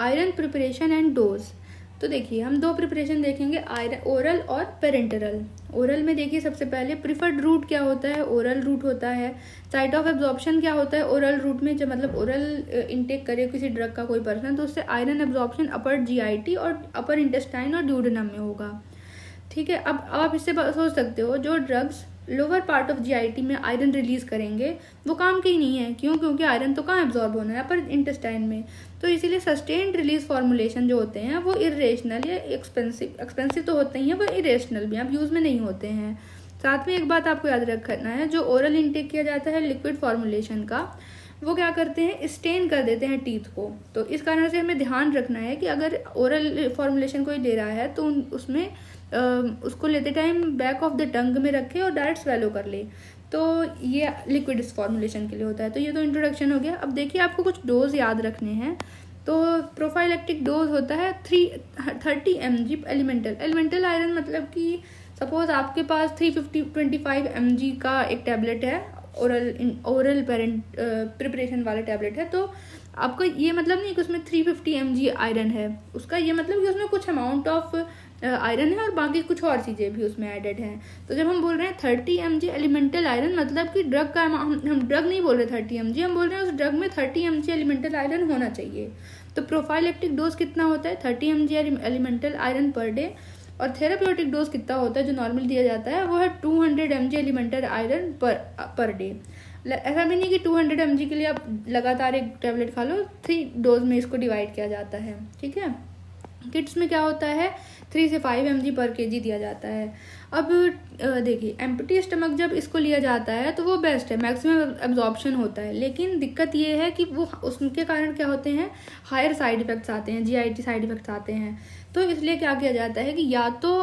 Iron preparation and dose. तो देखिए हम दो प्रिपरेशन देखेंगे, आयरन ओरल और पेरेंटरल। ओरल में देखिए सबसे पहले प्रिफर्ड रूट क्या होता है, ओरल रूट होता है। साइट ऑफ एब्जॉर्प्शन क्या होता है ओरल रूट में, जब मतलब ओरल इनटेक करे किसी ड्रग का कोई पर्सन तो उससे आयरन एब्जॉर्प्शन अपर जीआईटी और अपर इंटेस्टाइन और ड्यूडेनम में होगा। ठीक है, अब आप इससे सोच सकते हो जो drugs lower part of GIT में आयरन रिलीज करेंगे वो काम की नहीं है। क्यों? क्योंकि आयरन तो कहाँ एब्जॉर्ब होना है, अपर इंटेस्टाइन में। तो इसीलिए सस्टेन्ड रिलीज फॉर्मुलेशन जो होते हैं वो इरेशनल या एक्सपेंसिव तो होते ही हैं, वो इरेशनल भी अब यूज में नहीं होते हैं। साथ में एक बात आपको याद रखना है, जो ओरल इनटेक किया जाता है लिक्विड फॉर्मुलेशन का, वो क्या करते हैं, स्टेन कर देते हैं टीथ को। तो इस कारण से हमें ध्यान रखना है कि अगर ओरल फॉर्मुलेशन कोई ले रहा है तो उसमें उसको लेते time back of the tongue में रखे और डायरेक्ट स्वेलो कर ले। तो ये लिक्विड फॉर्मुलेशन के लिए होता है। तो ये तो इंट्रोडक्शन हो गया। अब देखिए आपको कुछ डोज याद रखने हैं। तो प्रोफाइलेक्टिक डोज होता है 30 mg एलिमेंटल आयरन, मतलब कि सपोज आपके पास 325 mg का एक टैबलेट है, ओरल प्रिपरेशन वाला टैबलेट है। तो आपको ये मतलब नहीं कि उसमें 350 mg आयरन है, उसका ये मतलब कि उसमें कुछ अमाउंट ऑफ आयरन है और बाकी कुछ और चीज़ें भी उसमें एडेड हैं। तो जब हम बोल रहे हैं 30 mg एलिमेंटल आयरन, मतलब कि ड्रग का हम ड्रग नहीं बोल रहे 30 mg, हम बोल रहे हैं उस ड्रग में 30 mg एलिमेंटल आयरन होना चाहिए। तो प्रोफाइलेक्टिक डोज कितना होता है, 30 mg elemental iron per day. और थेराप्यूटिक डोज कितना होता है जो नॉर्मल दिया जाता है, वो है 200 mg elemental iron per day. ऐसा भी नहीं कि 200 mg के लिए आप लगातार एक टैबलेट खा लो, 3 डोज में इसको डिवाइड किया जाता है। ठीक है, किड्स में क्या होता है 3 से 5 mg पर kg दिया जाता है। अब देखिए एम्प्टी स्टमक जब इसको लिया जाता है तो वो बेस्ट है, मैक्सिमम एब्जॉर्प्शन होता है। लेकिन दिक्कत ये है कि वो उसके कारण क्या होते हैं, हायर साइड इफेक्ट्स आते हैं, जीआईटी साइड इफेक्ट्स आते हैं। तो इसलिए क्या किया जाता है कि या तो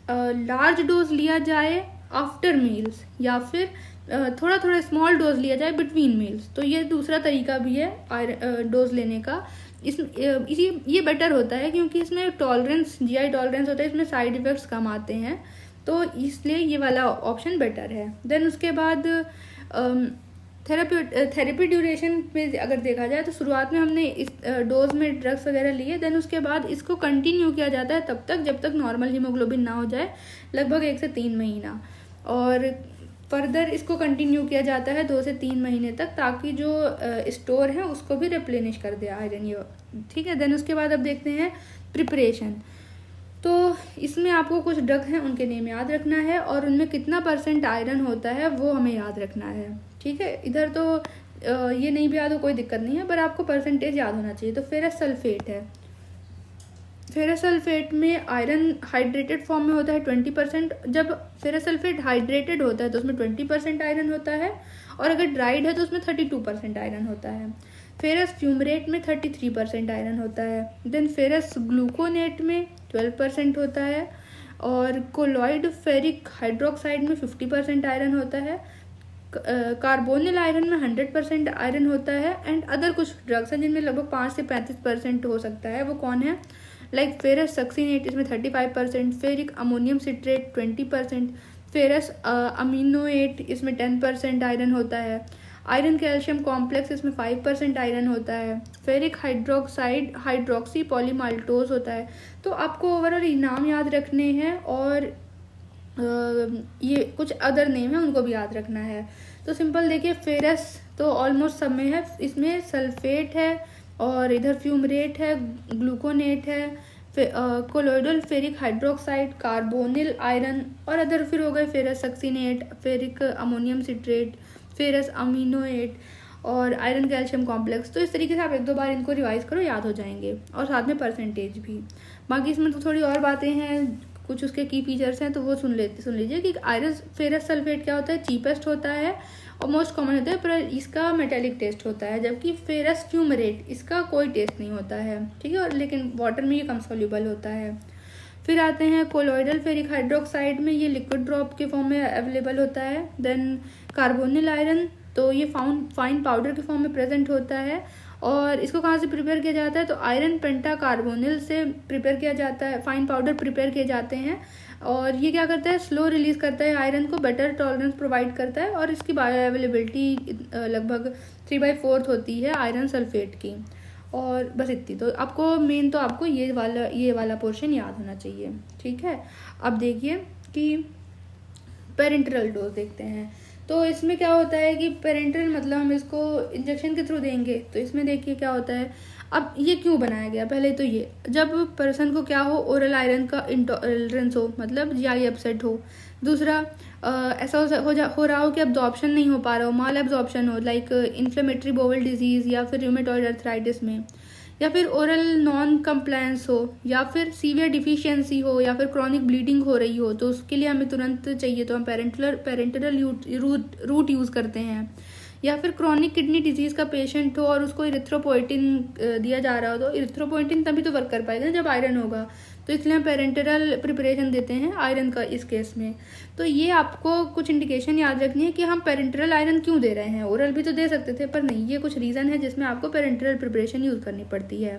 लार्ज डोज लिया जाए आफ्टर मील्स, या फिर थोड़ा थोड़ा स्मॉल डोज लिया जाए बिटवीन मील्स। तो ये दूसरा तरीका भी है डोज लेने का। ये बेटर होता है क्योंकि इसमें टॉलरेंस, जीआई टॉलरेंस होता है, इसमें साइड इफेक्ट्स कम आते हैं। तो इसलिए ये वाला ऑप्शन बेटर है। देन उसके बाद थेरेपी ड्यूरेशन पे अगर देखा जाए तो शुरुआत में हमने इस डोज में ड्रग्स वगैरह लिए, देन उसके बाद इसको कंटिन्यू किया जाता है तब तक जब तक नॉर्मल हीमोग्लोबिन ना हो जाए, लगभग 1 से 3 महीना। और फर्दर इसको कंटिन्यू किया जाता है 2 से 3 महीने तक, ताकि जो स्टोर है उसको भी रिप्लेनिश कर दे आयरन ये। ठीक है, देन उसके बाद अब देखते हैं प्रिपरेशन। तो इसमें आपको कुछ ड्रग हैं उनके नेम याद रखना है और उनमें कितना % आयरन होता है वो हमें याद रखना है। ठीक है, इधर तो ये नहीं भी याद हो कोई दिक्कत नहीं है, पर आपको % याद होना चाहिए। तो फेरस सल्फेट है, फेरस सल्फेट में आयरन हाइड्रेटेड फॉर्म में होता है 20%। जब फेरस सल्फेट हाइड्रेटेड होता है तो उसमें 20% आयरन होता है, और अगर ड्राइड है तो उसमें 32% आयरन होता है। फेरस फ्यूमरेट में 33% आयरन होता है। देन फेरस ग्लूकोनेट में 12% होता है, और कोलॉइड फेरिक हाइड्रोक्साइड में 50% आयरन होता है। कार्बोनिल आयरन में 100% आयरन होता है। एंड अदर कुछ ड्रग्स हैं जिनमें लगभग 5 से 35% हो सकता है। वो कौन है, लाइक फेरस सक्सीनेट, इसमें 35%, फेरिक अमोनियम सिट्रेट 20%, फेरस अमीनोएट, इसमें 10% आयरन होता है। आयरन कैल्शियम कॉम्प्लेक्स, इसमें 5% आयरन होता है। फेरिक हाइड्रोक्साइड हाइड्रोक्सी पॉलीमाल्टोज होता है। तो आपको ओवरऑल नाम याद रखने हैं, और ये कुछ अदर नेम है उनको भी याद रखना है। तो सिंपल देखिए, फेरस तो ऑलमोस्ट सब में है, इसमें सल्फेट है, और इधर फ्यूमरेट है, ग्लूकोनेट है, colloidal ferric hydroxide, carbonyl iron, और अदर फिर हो गए ferrous succinate, ferric ammonium citrate, ferrous aminoate, और आयरन कैल्शियम कॉम्प्लेक्स। तो इस तरीके से आप 1-2 बार इनको रिवाइज करो, याद हो जाएंगे, और साथ में % भी। बाकी इसमें तो थोड़ी और बातें हैं, कुछ उसके की फीचर्स हैं, तो वो सुन लीजिए कि आयरन फेरस सल्फेट क्या होता है, चीपेस्ट होता है और मोस्ट कॉमन होता है, पर इसका मेटेलिक टेस्ट होता है। जबकि फेरस फ्यूमरेट, इसका कोई टेस्ट नहीं होता है। ठीक है, और लेकिन वाटर में ये कम सोल्यूबल होता है। फिर आते हैं कोलोइडल फेरिक हाइड्रोक्साइड में, ये लिक्विड ड्रॉप के फॉर्म में अवेलेबल होता है। देन कार्बोनिल आयरन, तो ये फाइन पाउडर के फॉर्म में प्रेजेंट होता है। और इसको कहाँ से प्रिपेयर किया जाता है, तो आयरन पेंटाकार्बोनिल से प्रिपेयर किया जाता है, फाइन पाउडर प्रिपेयर किए जाते हैं। और ये क्या करता है, स्लो रिलीज करता है आयरन को, बेटर टॉलरेंस प्रोवाइड करता है, और इसकी बायो अवेलेबिलिटी लगभग 3/4 होती है आयरन सल्फेट की। और बस इतनी। तो आपको मेन तो आपको ये वाला पोर्शन याद होना चाहिए, ठीक है। अब देखिए कि पेरेंटरल डोज देखते हैं। तो इसमें क्या होता है कि पेरेंटरल मतलब हम इसको इंजेक्शन के थ्रू देंगे। तो इसमें देखिए क्या होता है, अब ये क्यों बनाया गया, पहले तो ये जब पर्सन को क्या हो, ओरल आयरन का इंटॉलरेंस हो, मतलब जीआई अपसेट हो। दूसरा ऐसा हो रहा हो कि अब्जॉर्प्शन नहीं हो पा रहा हो, माल एब्जॉर्प्शन हो, लाइक इन्फ्लेमेटरी बोवल डिजीज या फिर रूमेटॉइड अर्थराइटिस में, या फिर ओरल नॉन कंप्लायंस हो, या फिर सीवियर डिफिशियंसी हो, या फिर क्रॉनिक ब्लीडिंग हो रही हो। तो उसके लिए हमें तुरंत चाहिए तो हम पेरेंटरल रूट यूज़ करते हैं। या फिर क्रॉनिक किडनी डिजीज़ का पेशेंट हो और उसको इरिथ्रोपोइटिन दिया जा रहा हो, तो इरिथ्रोपोइटिन तभी तो वर्क कर पाएगा ना जब आयरन होगा। तो इसलिए हम पेरेंटरल प्रिपरेशन देते हैं आयरन का इस केस में। तो ये आपको कुछ इंडिकेशन याद रखनी है कि हम पेरेंटरल आयरन क्यों दे रहे हैं। ओरल भी तो दे सकते थे पर नहीं, ये कुछ रीज़न है जिसमें आपको पेरेंटरल प्रिपरेशन यूज़ करनी पड़ती है,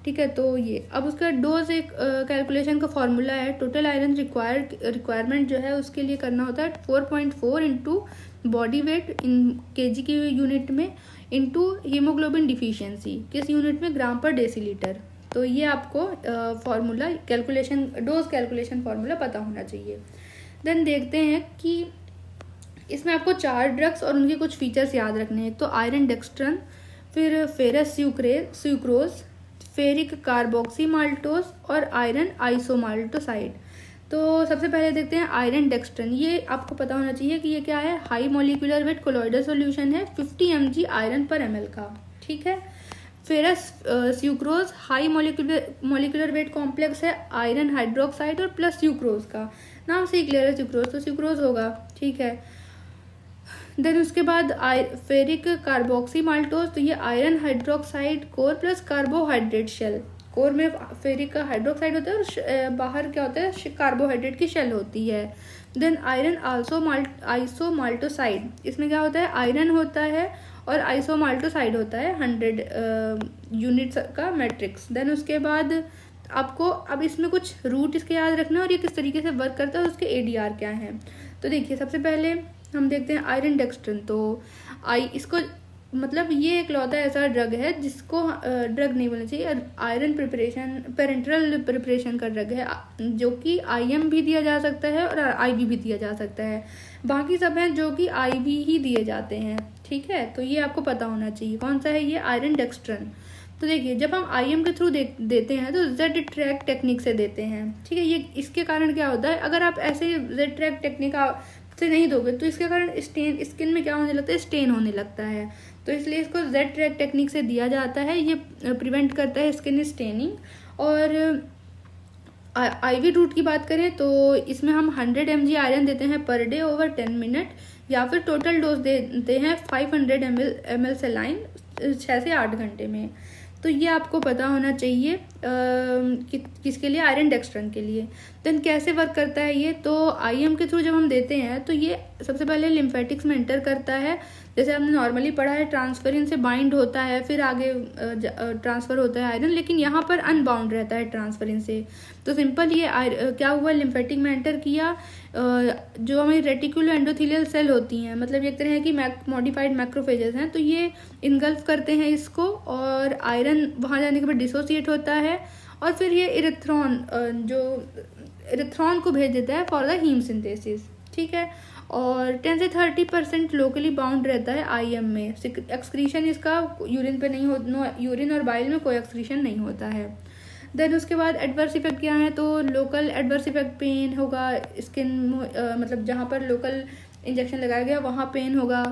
ठीक है। तो ये अब उसका डोज एक कैलकुलेशन का फॉर्मूला है। टोटल आयरन रिक्वायरमेंट जो है उसके लिए करना होता है 4.4 इंटू बॉडी वेट इन केजी की यूनिट में इंटू हीमोग्लोबिन डिफिशियंसी किस यूनिट में, ग्राम पर डेसीलीटर। तो ये आपको formula calculation, dose calculation formula पता होना चाहिए। देन देखते हैं कि इसमें आपको 4 ड्रग्स और उनके कुछ फीचर्स याद रखने हैं। तो आयरन डेक्स्ट्रन, फिर ferrous sucrose, ferric carboxy maltose और आयरन आइसोमाल्टोसाइड। तो सबसे पहले देखते हैं आयरन डेक्स्ट्रन। ये आपको पता होना चाहिए कि ये क्या है, high molecular weight colloidal solution है 50 mg आयरन पर ml का, ठीक है। Ferrous sucrose high molecular weight complex है आयरन हाइड्रोक्साइड और प्लस सुक्रोज का, नाम से ही क्लियर है सुक्रोज, तो सुक्रोज होगा, ठीक है। देन उसके बाद फेरिक कार्बोक्सी माल्टोज, तो ये iron hydroxide core plus carbohydrate shell. Core में फेरिक का हाइड्रोक्साइड होता है और बाहर क्या होता है, कार्बोहाइड्रेट की शेल होती है। देन आयरन आइसोमाल्टोसाइड, इसमें क्या होता है, आयरन होता है और आइसोमाल्टोसाइड होता है 100 यूनिट्स का मैट्रिक्स। देन उसके बाद आपको अब इसमें कुछ रूट इसके याद रखना है और ये किस तरीके से वर्क करता है, उसके एडीआर क्या है। तो देखिए सबसे पहले हम देखते हैं आयरन डेक्स्ट्रन। तो इसको मतलब ये एक लौता ऐसा ड्रग है जिसको ड्रग नहीं बोलना चाहिए, आयरन प्रिपरेशन पेरेंटरल प्रिपरेशन का ड्रग है, जो कि आईएम भी दिया जा सकता है और आईवी भी दिया जा सकता है। बाकी सब हैं जो कि आईवी ही दिए जाते हैं, ठीक है। तो ये आपको पता होना चाहिए कौन सा है ये, आयरन डेक्स्ट्रन। तो देखिए जब हम आईएम के थ्रू देते हैं तो जेड ट्रैक टेक्निक से देते हैं, ठीक है। ये इसके कारण क्या होता है, अगर आप ऐसे जेड ट्रैक टेक्निक से नहीं दोगे तो इसके कारण स्किन में क्या होने लगता है, स्टेन होने लगता है। तो इसलिए इसको जेड ट्रैक टेक्निक से दिया जाता है, ये प्रिवेंट करता है स्किन स्टेनिंग। और आईवी रूट की बात करें तो इसमें हम 100 mg आयरन देते हैं पर डे ओवर 10 मिनट, या फिर टोटल डोज देते हैं 500 ml सेलाइन 6 से 8 घंटे में। तो ये आपको पता होना चाहिए किसके लिए, आयरन डेक्स्ट्रन के लिए। देन कैसे वर्क करता है ये, तो आईएम के थ्रू जब हम देते हैं तो ये सबसे पहले लिम्फेटिक्स में एंटर करता है, जैसे हमने नॉर्मली पढ़ा है ट्रांसफरिन से बाइंड होता है फिर आगे ट्रांसफर होता है आयरन, लेकिन यहाँ पर अनबाउंड रहता है ट्रांसफरिन से। तो सिंपल ये क्या हुआ, लिम्फेटिक में एंटर किया, जो हमारी रेटिकुलो एंडोथेलियल सेल होती हैं, मतलब एक तरह की मॉडिफाइड मैक्रोफेजेस हैं, तो ये इनगल्फ करते हैं इसको, और आयरन वहाँ जाने के बाद डिसोसिएट होता है और फिर ये इरिथ्रॉन को भेज देता है फॉर द हीम सिंथेसिस, ठीक है। और 10 से 30% लोकली बाउंड रहता है आईएम में, एक्सक्रीशन इसका यूरिन पे नहीं हो, यूरिन और बाइल में कोई एक्सक्रीशन नहीं होता है। देन उसके बाद एडवर्स इफेक्ट क्या है, तो लोकल एडवर्स इफेक्ट पेन होगा, स्किन मतलब जहाँ पर लोकल इंजेक्शन लगाया गया वहाँ पेन होगा,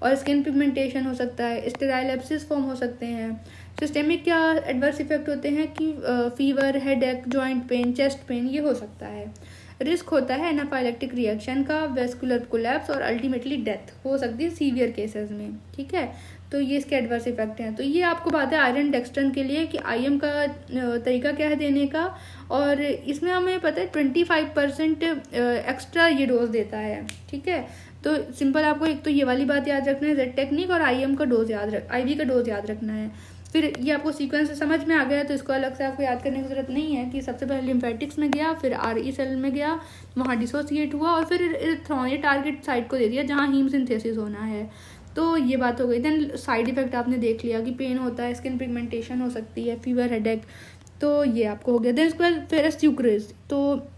और स्किन पिगमेंटेशन हो सकता है, स्टेराइल एब्सिस फॉर्म हो सकते हैं। सिस्टेमिक क्या एडवर्स इफेक्ट होते हैं कि fever, headache, joint pain, chest pain ये हो सकता है। रिस्क होता है एनाफाइलेक्टिक रिएक्शन का, वेस्कुलर कोलैप्स और अल्टीमेटली डेथ हो सकती है सीवियर केसेस में, ठीक है। तो ये इसके एडवर्स इफेक्ट हैं। तो ये आपको बात है आयरन डेक्स्ट्रन के लिए कि आईएम का तरीका क्या है देने का, और इसमें हमें पता है 25% एक्स्ट्रा ये डोज देता है, ठीक है। तो सिंपल आपको एक तो ये वाली बात याद रखना है, जेड टेक्निक और आईएम का डोज आईवी का डोज याद रखना है। फिर ये आपको सीक्वेंस समझ में आ गया तो इसको अलग से आपको याद करने की जरूरत नहीं है कि सबसे पहले लिम्फेटिक्स में गया, फिर आरई सेल में गया, वहाँ डिसोसिएट हुआ और फिर इरिथ्रॉन टारगेट साइट को दे दिया जहाँ हीम सिंथेसिस होना है। तो ये बात हो गई। देन साइड इफेक्ट आपने देख लिया कि पेन होता है, स्किन पिगमेंटेशन हो सकती है, फीवर, हेडेक, तो ये आपको हो गया। देन उसके बाद फेरस सुक्रोज, तो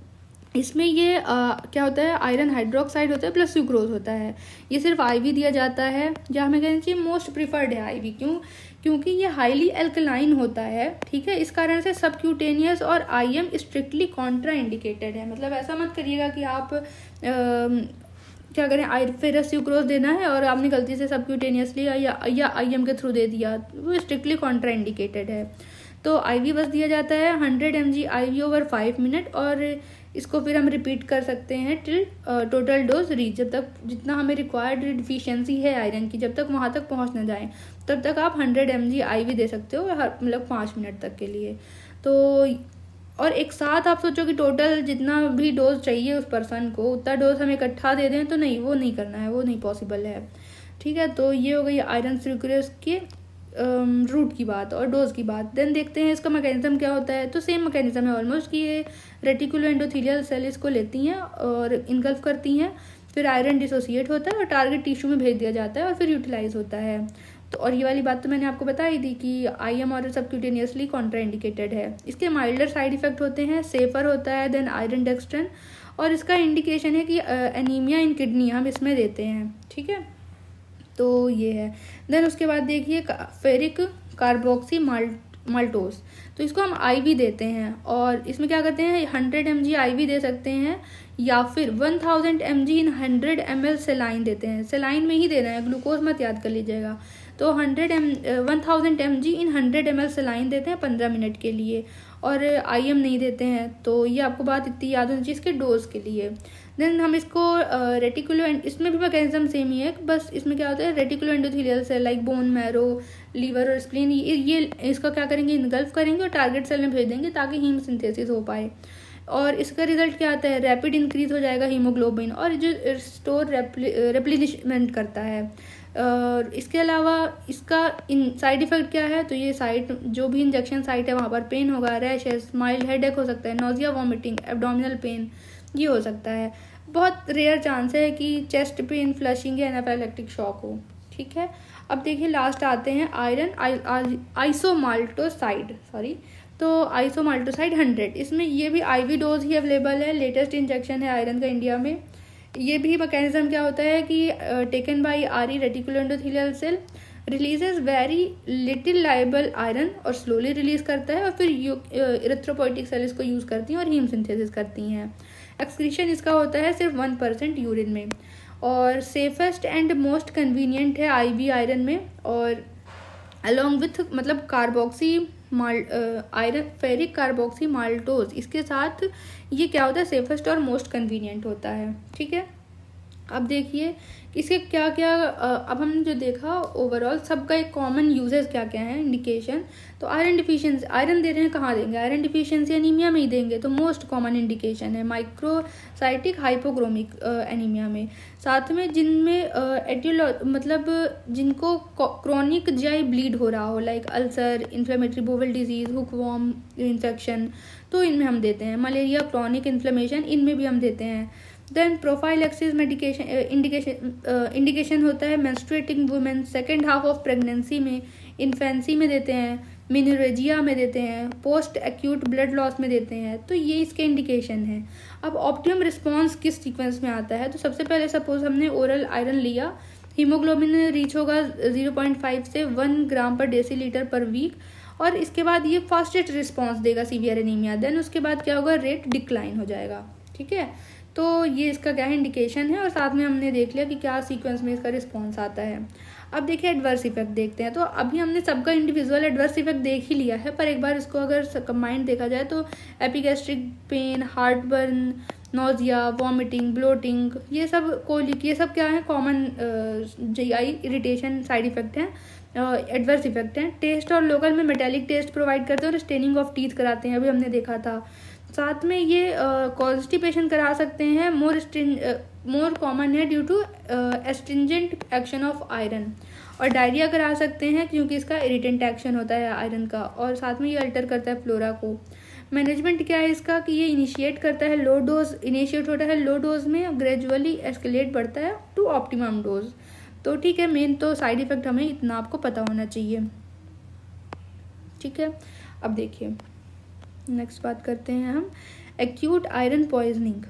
इसमें ये क्या होता है, आयरन हाइड्रोक्साइड होता है प्लस सुक्रोज होता है। ये सिर्फ आईवी दिया जाता है, या हमें कहना चाहिए मोस्ट प्रिफर्ड है आईवी। क्योंकि ये हाईली एल्कलाइन होता है, ठीक है। इस कारण से सबक्यूटेनियस और आईएम स्ट्रिक्टली कॉन्ट्रा इंडिकेटेड है। मतलब ऐसा मत करिएगा कि आप क्या करें, फेरस सुक्रोज देना है और आपने गलती से सबक्यूटेनियसली या आईएम के थ्रू दे दिया, वो स्ट्रिक्टली कॉन्ट्रा इंडिकेटेड है। तो आईवी बस दिया जाता है 100 mg आईवी ओवर 5 मिनट, और इसको फिर हम रिपीट कर सकते हैं टिल टोटल डोज रीच, जब तक जितना हमें रिक्वायर्ड डिफिशियंसी है आयरन की, जब तक वहाँ तक पहुँच ना जाए तब तक आप 100 mg आईवी दे सकते हो, मतलब 5 मिनट तक के लिए। तो और एक साथ आप सोचो कि टोटल जितना भी डोज चाहिए उस पर्सन को उतना डोज हम इकट्ठा दे दें, तो नहीं, वो नहीं करना है, वो नहीं पॉसिबल है, ठीक है। तो ये हो गई आयरन सुक्रोज के रूट की बात और डोज की बात। देन देखते हैं इसका मैकेनिज्म क्या होता है। तो सेम मैकेनिज्म है ऑलमोस्ट, कि ये रेटिकुलो एंडोथेलियल सेल इसको लेती हैं और इनगल्फ करती हैं, फिर आयरन डिसोसिएट होता है और टारगेट टिश्यू में भेज दिया जाता है और फिर यूटिलाइज होता है। तो और ये वाली बात तो मैंने आपको बताई थी कि आईएम और सबक्यूटेनियसली कॉन्ट्रा इंडिकेटेड है। इसके माइल्डर साइड इफेक्ट होते हैं, सेफर होता है देन आयरन डेक्स्ट्रन, और इसका इंडिकेशन है कि एनीमिया इन किडनी हम इसमें देते हैं, ठीक है। तो ये है। देन उसके बाद देखिए फेरिक कार्बोक्सी माल्टोस, तो इसको हम आईवी देते हैं, और इसमें क्या करते हैं 100 mg आईवी दे सकते हैं, या फिर 1000 mg इन 100 ml सेलाइन देते हैं। सेलाइन में ही देना है, ग्लूकोज मत याद कर लीजिएगा। तो 1000 mg इन 100 ml सेलाइन देते हैं 15 मिनट के लिए, और आईएम नहीं देते हैं। तो ये आपको बात इतनी याद होनी चाहिए इसके डोज के लिए। देन हम इसको रेटिकुलो, इसमें भी मैकेनिज्म सेम ही है, बस इसमें क्या होता है reticuloendothelial cell like bone marrow, liver और स्प्लीन, ये इसका क्या करेंगे, इनगल्फ करेंगे और टारगेट सेल में भेज देंगे ताकि हीम सिंथेसिस हो पाए। और इसका रिजल्ट क्या आता है, रैपिड इंक्रीज हो जाएगा हीमोग्लोबिन, और जो स्टोर रेप्लिशमेंट करता है। इसके अलावा इसका साइड इफेक्ट क्या है, तो ये साइट जो भी इंजेक्शन साइट है वहाँ पर पेन होगा, रैशेस, माइल्ड हेडेक हो सकता है, नोजिया, वॉमिटिंग, एब्डोमिनल पेन, ये हो सकता है। बहुत रेयर चांस है कि चेस्ट पेन, फ्लशिंग या एनाफाइलेक्टिक शॉक हो, ठीक है। अब देखिए लास्ट आते हैं आयरन आइसोमाल्टोसाइड, तो आइसोमाल्टोसाइड 100, इसमें ये भी आईवी डोज ही अवेलेबल है, लेटेस्ट इंजेक्शन है आयरन का इंडिया में। ये भी मैकेनिज्म क्या होता है कि taken by RE reticuloendothelial cell, releases very little labile iron और स्लोली रिलीज करता है, और फिर इरिथ्रोपोइटिक सेल इसको यूज करती हैं और हीम सिंथेसिस करती हैं। एक्सक्रीशन इसका होता है सिर्फ 1% यूरिन में, और सेफेस्ट एंड मोस्ट कन्वीनियंट है आईवी आयरन में, और अलॉन्ग विथ मतलब carboxy iron ferric carboxy maltose, इसके साथ ये क्या होता है सेफेस्ट और मोस्ट कन्वीनियंट होता है, ठीक है। अब देखिए इसके क्या क्या अब हमने जो देखा ओवरऑल सबका एक कॉमन यूजेस क्या क्या है, इंडिकेशन। तो आयरन डिफिशियंसी, आयरन दे रहे हैं कहाँ देंगे, आयरन डिफिशियंसी एनीमिया में ही देंगे, तो मोस्ट कॉमन इंडिकेशन है माइक्रोसाइटिक हाइपोक्रोमिक एनीमिया में। साथ में जिनमें मतलब जिनको क्रोनिक जीआई ब्लीड हो रहा हो like ulcer, inflammatory bowel disease, hookworm infection, तो इनमें हम देते हैं। मलेरिया, क्रोनिक इन्फ्लेमेशन, इनमें भी हम देते हैं। देन प्रोफाइलैक्सिस मेडिकेशन इंडिकेशन होता है menstruating women, second half of pregnancy में, इन्फेंसी में देते हैं, मिनोरेजिया में देते हैं, पोस्ट एक्यूट ब्लड लॉस में देते हैं। तो ये इसके इंडिकेशन है। अब ऑप्टिमम रिस्पॉन्स किस सीक्वेंस में आता है, तो सबसे पहले सपोज हमने ओरल आयरन लिया, हीमोग्लोबिन रीच होगा 0.5 से 1 ग्राम पर डेसीलीटर पर वीक, और इसके बाद ये फास्टेस्ट रिस्पॉन्स देगा सीवियर एनीमिया। देन उसके बाद क्या होगा, रेट डिक्लाइन हो जाएगा, ठीक है। तो ये इसका क्या है, इंडिकेशन है, और साथ में हमने देख लिया कि क्या सीक्वेंस में इसका रिस्पॉन्स आता है। अब देखिए एडवर्स इफेक्ट देखते हैं। तो अभी हमने सबका इंडिविजुअल एडवर्स इफेक्ट देख ही लिया है, पर एक बार इसको अगर कंबाइंड देखा जाए तो epigastric pain, heartburn, nausea, vomiting, bloating, ये सब कोलिक, ये सब क्या है, common GI irritation side effect हैं, एडवर्स इफेक्ट हैं। टेस्ट और लोकल में मेटेलिक टेस्ट प्रोवाइड करते हैं और स्टेनिंग ऑफ टीथ कराते हैं, अभी हमने देखा था। साथ में ये कॉन्स्टिपेशन करा सकते हैं, मोर कॉमन है due to astringent action of iron, और डायरिया करा सकते हैं क्योंकि इसका इरिटेंट एक्शन होता है आयरन का, और साथ में ये अल्टर करता है फ्लोरा को। मैनेजमेंट क्या है इसका कि ये इनिशिएट करता है इनिशिएट होता है लो डोज में, ग्रेजुअली एस्केलेट बढ़ता है टू ऑप्टिमम डोज। तो ठीक है, मेन तो साइड इफ़ेक्ट हमें इतना आपको पता होना चाहिए। ठीक है, अब देखिए नेक्स्ट बात करते हैं हम एक्यूट आयरन पॉइजनिंग।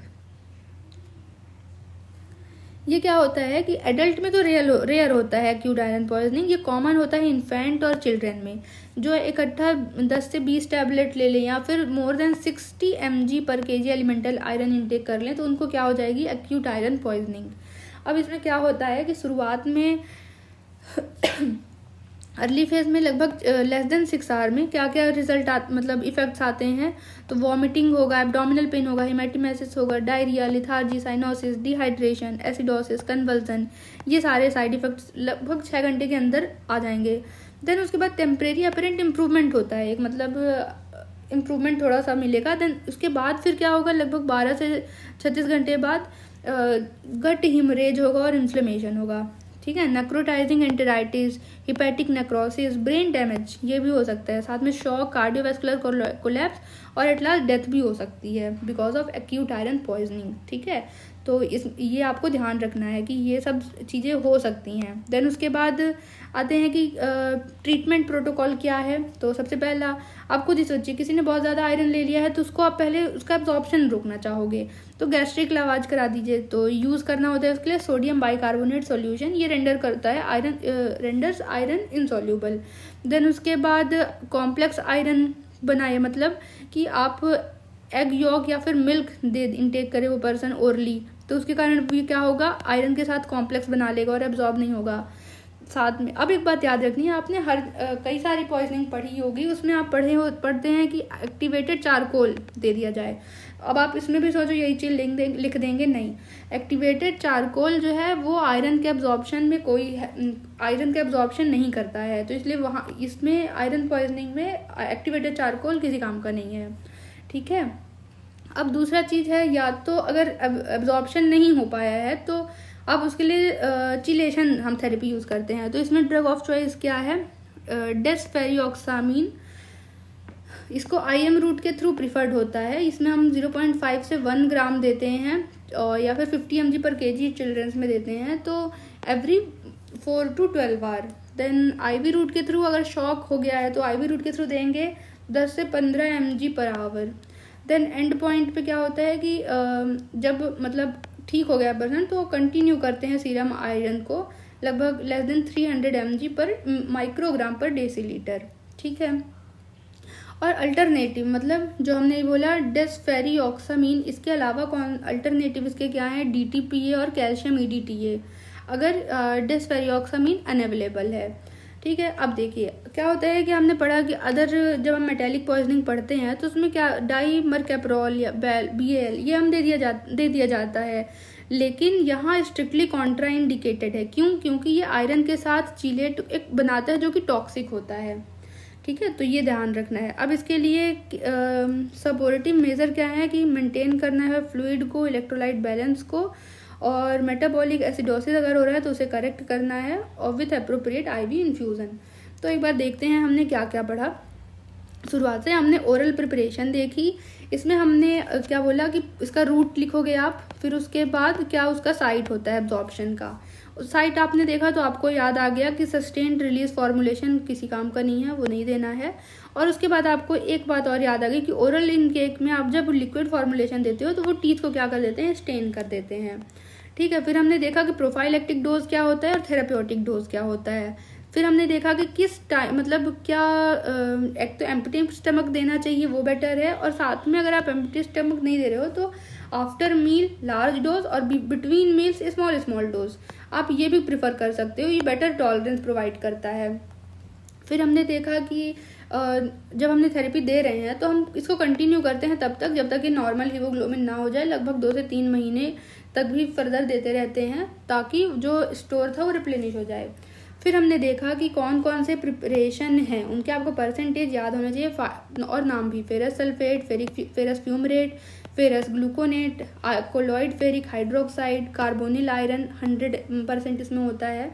ये क्या होता है कि एडल्ट में तो रेयर होता है एक्यूट आयरन पॉइजनिंग, ये कॉमन होता है इन्फेंट और चिल्ड्रन में, जो इकट्ठा 10 से 20 टैबलेट ले लें या फिर more than 60 mg/kg elemental iron intake कर लें तो उनको क्या हो जाएगी एक्यूट आयरन पॉइजनिंग। अब इसमें क्या होता है कि शुरुआत में अर्ली फेज में लगभग लेस देन 6 आवर में क्या क्या रिजल्ट मतलब इफेक्ट्स आते हैं, तो वॉमिटिंग होगा, एब्डोमिनल पेन होगा, हेमेटोमेसिस होगा, diarrhoea, lethargy, cyanosis, dehydration, acidosis, convulsion, ये सारे साइड इफेक्ट्स लगभग 6 घंटे के अंदर आ जाएंगे। देन उसके बाद टेम्परेरी अपरेंट इम्प्रूवमेंट होता है, एक मतलब इम्प्रूवमेंट थोड़ा सा मिलेगा। देन उसके बाद फिर क्या होगा, लगभग 12 से 36 घंटे बाद गट हिमरेज होगा और इन्फ्लेमेशन होगा। ठीक है, necrotising enteritis, hepatic necrosis, brain damage ये भी हो सकता है, साथ में शॉक, कार्डियोवैस्कुलर कोलैप्स और एट लास्ट डेथ भी हो सकती है because of acute iron poisoning. ठीक है, तो ये आपको ध्यान रखना है कि ये सब चीज़ें हो सकती हैं। देन उसके बाद आते हैं कि ट्रीटमेंट प्रोटोकॉल क्या है। तो सबसे पहला आप खुद ही सोचिए, किसी ने बहुत ज़्यादा आयरन ले लिया है तो उसको आप पहले उसका एब्जॉर्प्शन रोकना चाहोगे तो गैस्ट्रिक लवाज करा दीजिए। तो यूज़ करना होता है उसके लिए सोडियम बाइकार्बोनेट सॉल्यूशन, ये रेंडर करता है रेंडर्स आयरन इनसॉल्यूबल। देन उसके बाद कॉम्प्लेक्स आयरन बनाए, मतलब कि आप एग यॉक या फिर मिल्क दे इनटेक करे वो पर्सन ओरली, तो उसके कारण भी क्या होगा, आयरन के साथ कॉम्प्लेक्स बना लेगा और एब्जॉर्ब नहीं होगा साथ में। अब एक बात याद रखनी है, आपने कई सारी पॉइजनिंग पढ़ी होगी, उसमें आप पढ़ते हैं कि एक्टिवेटेड चारकोल दे दिया जाए। अब आप इसमें भी सोचो यही चीज़ लिख देंगे, नहीं। एक्टिवेटेड चारकोल जो है वो आयरन के एब्जॉर्प्शन में आयरन का एब्जॉर्प्शन नहीं करता है, तो इसलिए वहाँ इसमें आयरन पॉइजनिंग में एक्टिवेटेड चारकोल किसी काम का नहीं है। ठीक है, अब दूसरा चीज़ है, या तो अगर एब्जॉर्प्शन नहीं हो पाया है तो अब उसके लिए चिलेशन हम थेरेपी यूज़ करते हैं। तो इसमें ड्रग ऑफ चॉइस क्या है, डेस्फेरियोक्सामिन, इसको IM रूट के थ्रू प्रिफर्ड होता है। इसमें हम 0.5 से 1 ग्राम देते हैं और या फिर 50 mg/kg चिल्ड्रंस में देते हैं, तो every 4 to 12 hour. Then IV route के थ्रू अगर शॉक हो गया है तो IV रूट के थ्रू देंगे 10 से 15 mg/h। देन एंड पॉइंट पे क्या होता है कि जब मतलब ठीक हो गया पर्सन तो कंटिन्यू करते हैं सीरम आयरन को लगभग लेस देन 300 mg/μg/dL। ठीक है, और अल्टरनेटिव मतलब जो हमने बोला डेस्फेरियोक्सामिन, इसके अलावा कौन अल्टरनेटिव इसके क्या है, DTPA और कैल्शियम EDTA, अगर डेस्फेरियोक्सामिन अनअवेलेबल है। ठीक है, अब देखिए क्या होता है कि हमने पढ़ा कि जब हम मेटेलिक पॉइजनिंग पढ़ते हैं तो उसमें क्या डाइमरकैप्रोल या BAL ये हम दे दिया जाता है, लेकिन यहाँ स्ट्रिक्टली कॉन्ट्रा इंडिकेटेड है। क्यों? क्योंकि ये आयरन के साथ चीलेट एक बनाता है जो कि टॉक्सिक होता है। ठीक है, तो ये ध्यान रखना है। अब इसके लिए सपोर्टिव मेजर क्या है कि मेंटेन करना है फ्लूइड को, इलेक्ट्रोलाइट बैलेंस को, और मेटाबॉलिक एसिडोसिस अगर हो रहा है तो उसे करेक्ट करना है, और विथ अप्रोप्रिएट IV इन्फ्यूज़न। तो एक बार देखते हैं हमने क्या क्या पढ़ा। शुरुआत से हमने ओरल प्रिपरेशन देखी, इसमें हमने क्या बोला कि इसका रूट लिखोगे आप, फिर उसके बाद क्या उसका साइट होता है एब्जॉर्प्शन का, साइट आपने देखा तो आपको याद आ गया कि सस्टेन्ड रिलीज फॉर्मुलेशन किसी काम का नहीं है, वो नहीं देना है। और उसके बाद आपको एक बात और याद आ गई कि ओरल इनटेक में आप जब लिक्विड फॉर्मुलेशन देते हो तो वो टीथ को क्या कर देते हैं, स्टेन कर देते हैं। ठीक है, फिर हमने देखा कि प्रोफाइलेक्टिक डोज क्या होता है और थेराप्यूटिक डोज क्या होता है। फिर हमने देखा कि किस टाइम मतलब क्या एक तो एम्प्टी स्टमक देना चाहिए वो बेटर है, और साथ में अगर आप एम्प्टी स्टमक नहीं दे रहे हो तो आफ्टर मील लार्ज डोज और बिटवीन मील्स स्मॉल डोज आप ये भी प्रिफर कर सकते हो, ये बेटर टॉलरेंस प्रोवाइड करता है। फिर हमने देखा कि जब हमने थेरेपी दे रहे हैं तो हम इसको कंटिन्यू करते हैं तब तक जब तक कि नॉर्मल हीमोग्लोबिन ना हो जाए, लगभग 2 से 3 महीने तक भी फर्दर देते रहते हैं ताकि जो स्टोर था वो रिप्लेनिश हो जाए। फिर हमने देखा कि कौन कौन से प्रिपरेशन हैं, उनके आपको परसेंटेज याद होना चाहिए और नाम भी, ferrous sulphate, ferrous fumarate, ferrous gluconate, colloid ferric hydroxide, carbonyl iron 100% इसमें होता है,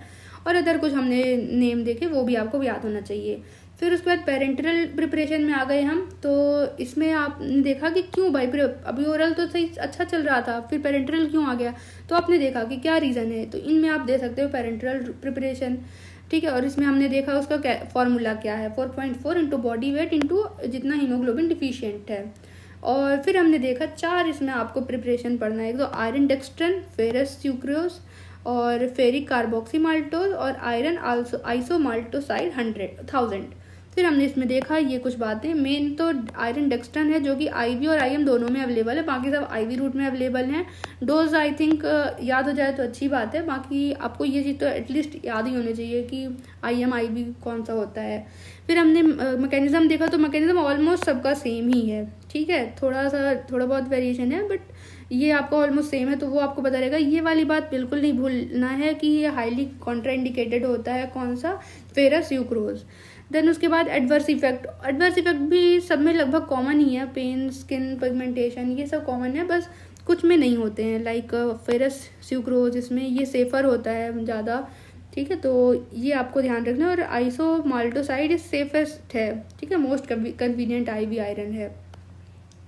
और अदर कुछ हमने नेम देखे वो भी आपको याद होना चाहिए। फिर उसके बाद पेरेंटल प्रिपरेशन में आ गए हम। तो इसमें आपने देखा कि क्यों भाई, अभी ओरल तो सही अच्छा चल रहा था, फिर पेरेंटल क्यों आ गया, तो आपने देखा कि क्या रीज़न है। तो इनमें आप दे सकते हो पेरेंटल प्रिपरेशन, ठीक है। और इसमें हमने देखा उसका फॉर्मूला क्या है, 4.4 इंटू बॉडी वेट इंटू जितना हीमोग्लोबिन डिफिशियंट है। और फिर हमने देखा 4 इसमें आपको प्रिपरेशन पढ़ना है, एक तो आयरन डेक्स्ट्रन, फेरस सुक्रोज और फेरिक कार्बोक्सी माल्टोज और आयरन आइसोमाल्टोसाइड 1000। फिर हमने इसमें देखा ये कुछ बातें, मेन तो आयरन डेक्स्ट्रन है जो कि आईवी और आईएम दोनों में अवेलेबल है, बाकी सब आईवी रूट में अवेलेबल हैं। डोज आई थिंक याद हो जाए तो अच्छी बात है, बाकी आपको ये चीज़ तो एटलीस्ट याद ही होनी चाहिए कि आईएम आईवी कौन सा होता है। फिर हमने मैकेनिज्म देखा, तो मैकेनिज्म ऑलमोस्ट सबका सेम ही है, ठीक है, थोड़ा बहुत वेरिएशन है, बट ये आपका ऑलमोस्ट सेम है, तो वो आपको पता रहेगा। ये वाली बात बिल्कुल नहीं भूलना है कि ये हाईली कॉन्ट्राइंडिकेटेड होता है, कौन सा, फेरस सुक्रोज। देन उसके बाद एडवर्स इफेक्ट भी सब में लगभग कॉमन ही है, पेन, स्किन पिगमेंटेशन, ये सब कॉमन है, बस कुछ में नहीं होते हैं, लाइक फेरस सुक्रोज, इसमें ये सेफर होता है ज़्यादा, ठीक है। तो ये आपको ध्यान रखना है। और आइसोमाल्टोसाइड इज सेफेस्ट है, ठीक है, मोस्ट कन्वीनियंट आईवी आयरन है।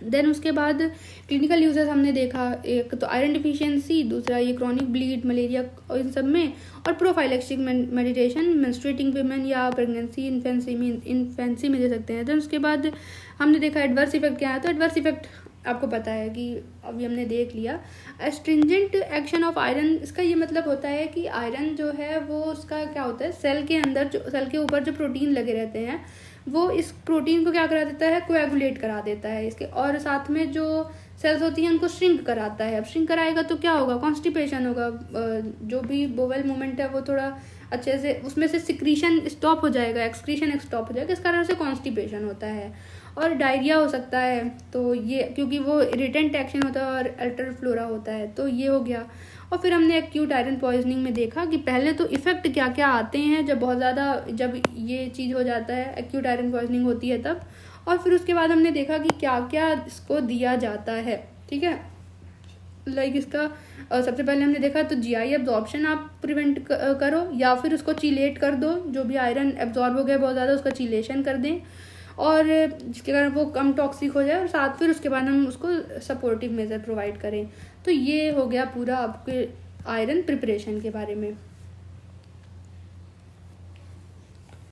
देन उसके बाद क्लिनिकल यूजेस हमने देखा, एक तो आयरन डिफिशियंसी, दूसरा ये क्रॉनिक ब्लीड, मलेरिया, इन सब में, और प्रोफाइलेक्टिक मेडिटेशन मेंस्ट्रुएटिंग वुमेन या प्रेगनेंसी इन्फेंसी में दे सकते हैं। देन उसके बाद हमने देखा एडवर्स इफेक्ट क्या है। तो एडवर्स इफेक्ट आपको पता है कि अभी हमने देख लिया। एस्ट्रिंजेंट एक्शन ऑफ आयरन, इसका ये मतलब होता है कि आयरन जो है वो उसका क्या होता है, सेल के अंदर जो सेल के ऊपर जो प्रोटीन लगे रहते हैं वो इस प्रोटीन को क्या करा देता है, कोएगुलेट करा देता है इसके, और साथ में जो सेल्स होती हैं उनको श्रिंक कराता है। अब श्रिंक कराएगा तो क्या होगा, कॉन्स्टिपेशन होगा, जो भी बोवेल मूवमेंट है वो थोड़ा अच्छे से, उसमें से सिक्रीशन स्टॉप हो जाएगा, एक्सक्रीशन स्टॉप हो जाएगा, इस कारण से कॉन्स्टिपेशन होता है। और डायरिया हो सकता है, तो ये क्योंकि वो इरिटेंट एक्शन होता है और अल्टर फ्लोरा होता है, तो ये हो गया। और फिर हमने एक्यूट आयरन पॉइजनिंग में देखा कि पहले तो इफेक्ट क्या क्या आते हैं जब बहुत ज़्यादा, जब ये चीज़ हो जाता है, एक्यूट आयरन पॉइजनिंग होती है तब, और फिर उसके बाद हमने देखा कि क्या क्या इसको दिया जाता है, ठीक है। लाइक इसका सबसे पहले हमने देखा तो जीआई एब्जॉर्प्शन आप प्रिवेंट करो, या फिर उसको चीलेट कर दो, जो भी आयरन एब्जॉर्ब हो गया बहुत ज़्यादा उसका चीलेशन कर दें, और जिसके कारण वो कम टॉक्सिक हो जाए, और साथ फिर उसके बाद हम उसको सपोर्टिव मेजर प्रोवाइड करें। तो ये हो गया पूरा आपके आयरन प्रिपरेशन के बारे में।